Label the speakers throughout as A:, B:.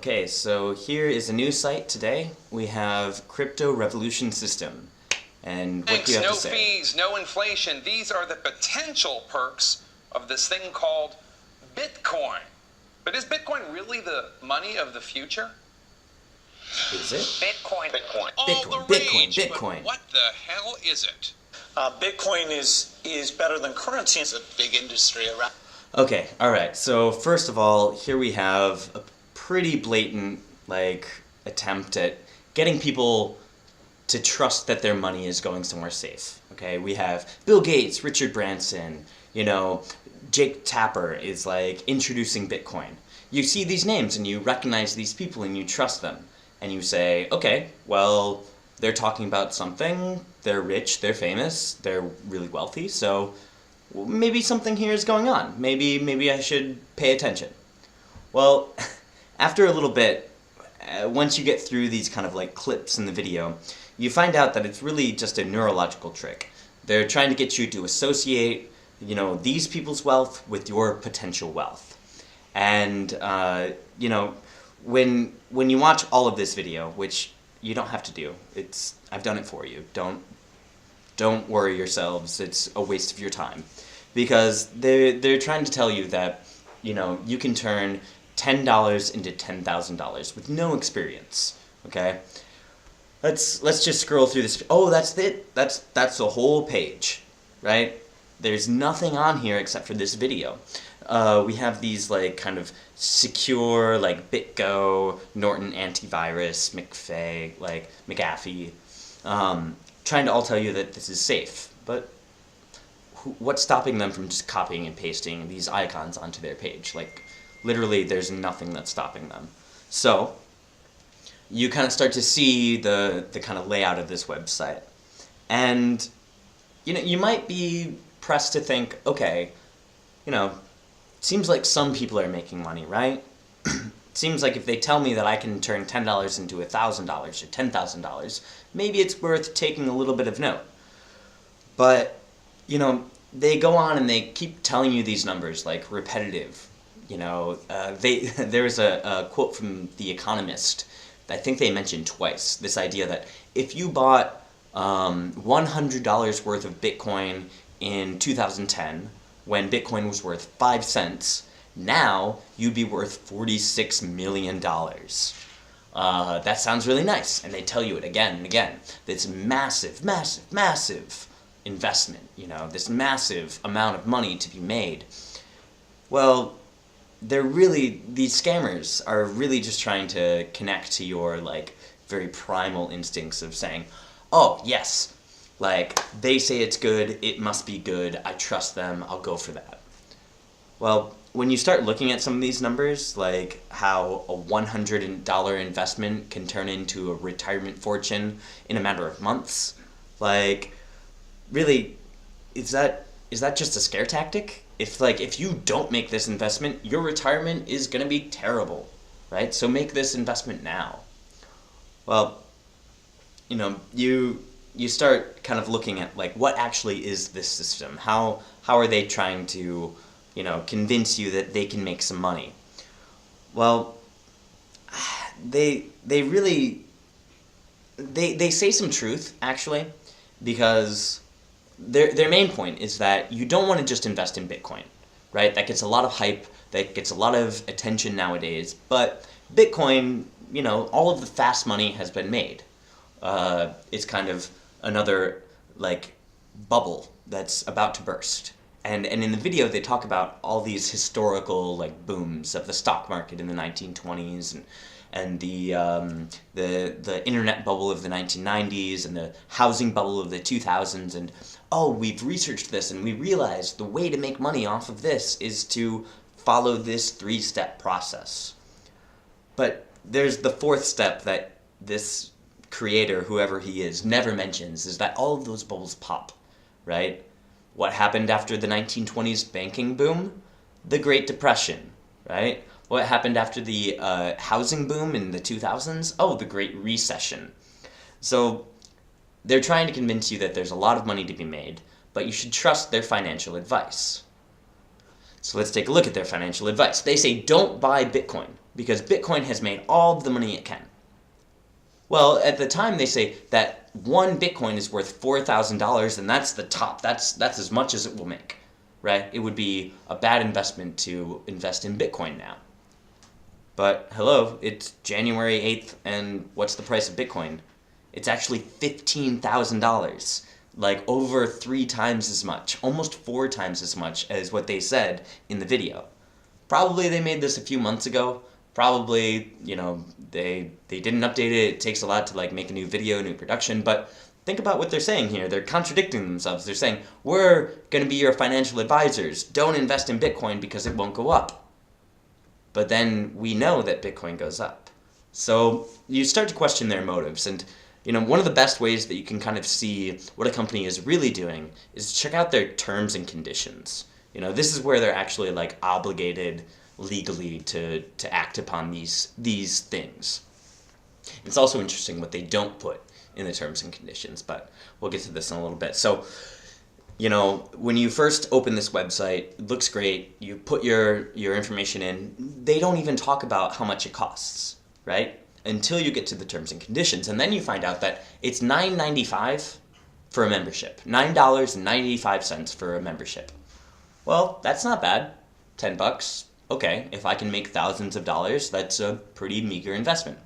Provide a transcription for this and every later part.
A: Okay, so here is a new site today. We have Crypto Revolution System. And what do you have to say?
B: No fees, no inflation. These are the potential perks of this thing called Bitcoin. But is Bitcoin really the money of the future?
A: Is it?
B: Bitcoin.
A: Bitcoin.
B: But what the hell is it?
C: Bitcoin is better than currency. It's a big industry around.
A: Okay, alright, so first of all, here we have a pretty blatant, attempt at getting people to trust that their money is going somewhere safe. Okay, we have Bill Gates, Richard Branson, Jake Tapper is introducing Bitcoin. You see these names and you recognize these people and you trust them. And you say, okay, well, they're talking about something, they're rich, they're famous, they're really wealthy, so maybe something here is going on. Maybe I should pay attention. Well, after a little bit, once you get through these kind of clips in the video, you find out that it's really just a neurological trick. They're trying to get you to associate, these people's wealth with your potential wealth. And, when you watch all of this video, which you don't have to do, I've done it for you. Don't worry yourselves, it's a waste of your time. Because they're trying to tell you that, you can turn $10 into $10,000 with no experience, okay? Let's just scroll through this. Oh, that's it. That's the whole page, right? There's nothing on here except for this video. We have these kind of secure BitGo, Norton antivirus, McAfee, trying to all tell you that this is safe. But what's stopping them from just copying and pasting these icons onto their page? Literally, there's nothing that's stopping them. So you kind of start to see the kind of layout of this website. And, you might be pressed to think, okay, seems like some people are making money, right? Seems like if they tell me that I can turn $10 into $1,000 or $10,000, maybe it's worth taking a little bit of note. But, they go on and they keep telling you these numbers, repetitive. There's a quote from The Economist I think they mentioned twice, this idea that if you bought $100 worth of Bitcoin in 2010, when Bitcoin was worth 5 cents, now you'd be worth $46 million. That sounds really nice, and they tell you it again and again. This massive, massive, massive investment, this massive amount of money to be made. Well, these scammers are really just trying to connect to your, very primal instincts of saying, oh, yes, they say it's good, it must be good, I trust them, I'll go for that. Well, when you start looking at some of these numbers, how a $100 investment can turn into a retirement fortune in a matter of months, really, is that just a scare tactic? If you don't make this investment, your retirement is going to be terrible, right? So make this investment now. Well, you start kind of looking at what actually is this system? How are they trying to, convince you that they can make some money? Well, they say some truth, actually, because their main point is that you don't want to just invest in Bitcoin, right? That gets a lot of hype, that gets a lot of attention nowadays, but Bitcoin, all of the fast money has been made. It's kind of another, bubble that's about to burst. And in the video, they talk about all these historical, booms of the stock market in the 1920s, and the internet bubble of the 1990s, and the housing bubble of the 2000s, and oh, we've researched this, and we realized the way to make money off of this is to follow this 3-step process. But there's the 4th step that this creator, whoever he is, never mentions, is that all of those bubbles pop, right? What happened after the 1920s banking boom? The Great Depression, right? What happened after the housing boom in the 2000s? Oh, the Great Recession. So they're trying to convince you that there's a lot of money to be made, but you should trust their financial advice. So let's take a look at their financial advice. They say don't buy Bitcoin. because Bitcoin has made all of the money it can. Well, at the time they say that one Bitcoin is worth $4,000, and that's the top. That's as much as it will make, right? It would be a bad investment to invest in Bitcoin now. But hello, it's January 8th, and what's the price of Bitcoin? It's actually $15,000, like over 3 times as much, almost 4 times as much as what they said in the video. Probably they made this a few months ago. Probably, you know, they didn't update it. It takes a lot to like make a new video, new production, but think about what they're saying here. They're contradicting themselves. They're saying, we're going to be your financial advisors. Don't invest in Bitcoin because it won't go up. But then we know that Bitcoin goes up. So you start to question their motives. And, you know, one of the best ways that you can kind of see what a company is really doing is check out their terms and conditions. You know, this is where they're actually like obligated legally to act upon these things. It's also interesting what they don't put in the terms and conditions, but we'll get to this in a little bit. So, you know, when you first open this website, it looks great, you put your information in, they don't even talk about how much it costs, right? Until you get to the terms and conditions, and then you find out that it's $9.95 for a membership. $9.95 for a membership. Well, that's not bad. $10. Okay, if I can make thousands of dollars, that's a pretty meager investment.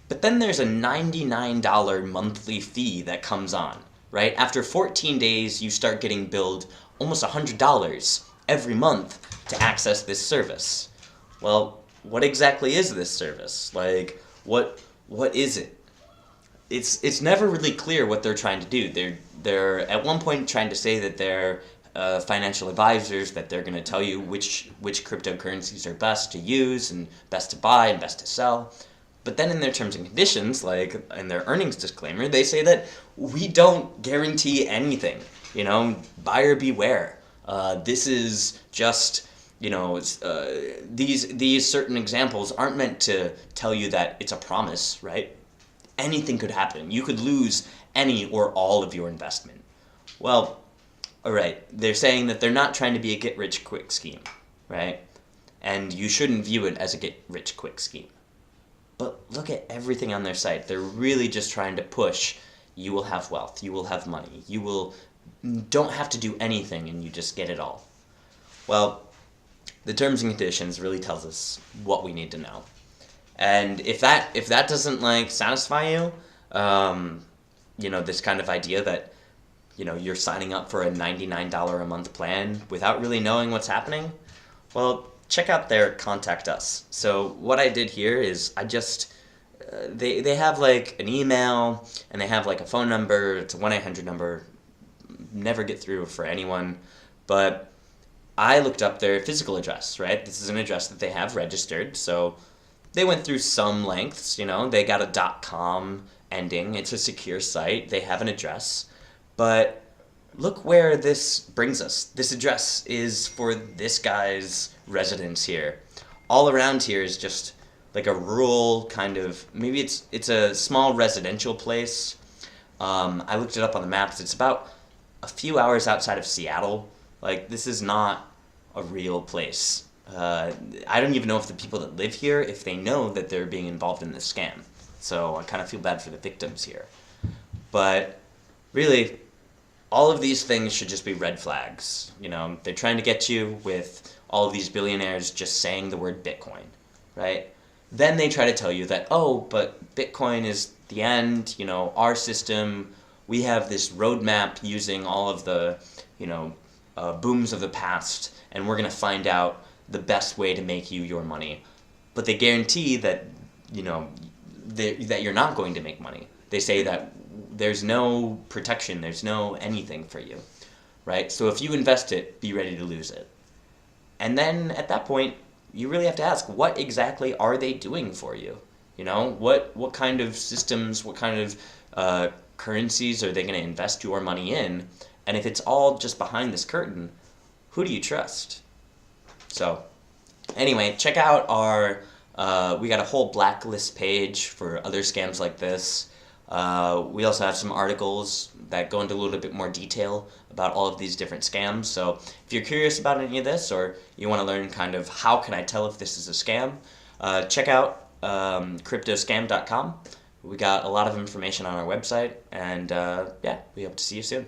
A: But then there's a $99 monthly fee that comes on, right? After 14 days, you start getting billed almost $100 every month to access this service. Well, what exactly is this service? Like, what is it? It's never really clear what they're trying to do. They're at one point trying to say that they're financial advisors, that they're going to tell you which cryptocurrencies are best to use and best to buy and best to sell. But then in their terms and conditions, like in their earnings disclaimer, they say that we don't guarantee anything. You know, buyer beware. This is just, you know, these certain examples aren't meant to tell you that it's a promise, right? Anything could happen. You could lose any or all of your investment. Well, alright, they're saying that they're not trying to be a get-rich-quick scheme, right? And you shouldn't view it as a get-rich-quick scheme. But look at everything on their site. They're really just trying to push, you will have wealth, you will have money, don't have to do anything and you just get it all. Well, the terms and conditions really tells us what we need to know. And if that doesn't like satisfy you, you know, this kind of idea that, you know, you're signing up for a $99 a month plan without really knowing what's happening, well, check out their Contact Us. So what I did here is I just, they have like an email and they have like a phone number. It's a 1-800 number. Never get through for anyone. But I looked up their physical address, right? This is an address that they have registered. So they went through some lengths, you know. They got a .com ending. It's a secure site. They have an address. But look where this brings us. This address is for this guy's residence here. All around here is just like a rural kind of, maybe it's a small residential place. I looked it up on the maps. It's about a few hours outside of Seattle. Like, this is not a real place. I don't even know if the people that live here, if they know that they're being involved in this scam. So I kind of feel bad for the victims here. But really, all of these things should just be red flags. You know, they're trying to get you with all of these billionaires just saying the word Bitcoin, right? Then they try to tell you that, oh, but Bitcoin is the end, you know, our system, we have this roadmap using all of the, you know, booms of the past, and we're going to find out the best way to make you your money. But they guarantee that, you know, that you're not going to make money. They say that there's no protection, there's no anything for you, right? So if you invest it, be ready to lose it. And then at that point, you really have to ask, what exactly are they doing for you? You know, what kind of systems, what kind of currencies are they going to invest your money in? And if it's all just behind this curtain, who do you trust? So anyway, check out our, we got a whole blacklist page for other scams like this. We also have some articles that go into a little bit more detail about all of these different scams. So if you're curious about any of this, or you want to learn kind of how can I tell if this is a scam, Check out cryptoscam.com. We got a lot of information on our website, and yeah, we hope to see you soon.